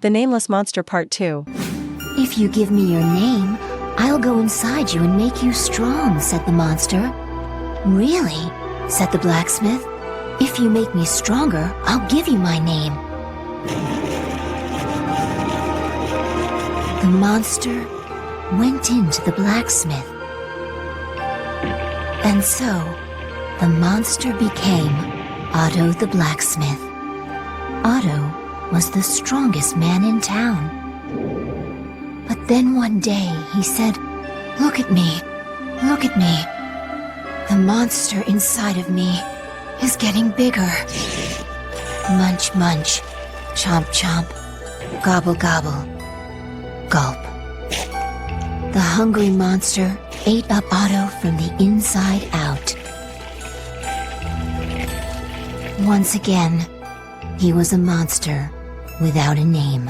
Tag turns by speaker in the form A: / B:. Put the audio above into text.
A: The Nameless Monster Part 2.
B: If you give me your name, I'll go inside you and make you strong, said the monster. Really? Said the blacksmith. If you make me stronger, I'll give you my name. The monster went into the blacksmith. And so, the monster became Otto the blacksmith. Otto was the strongest man in town. But then one day he said, "Look at me, look at me. The monster inside of me is getting bigger. Munch, munch, chomp, chomp, gobble, gobble, gulp." The hungry monster ate up Otto from the inside out. Once again, he was a monster without a name.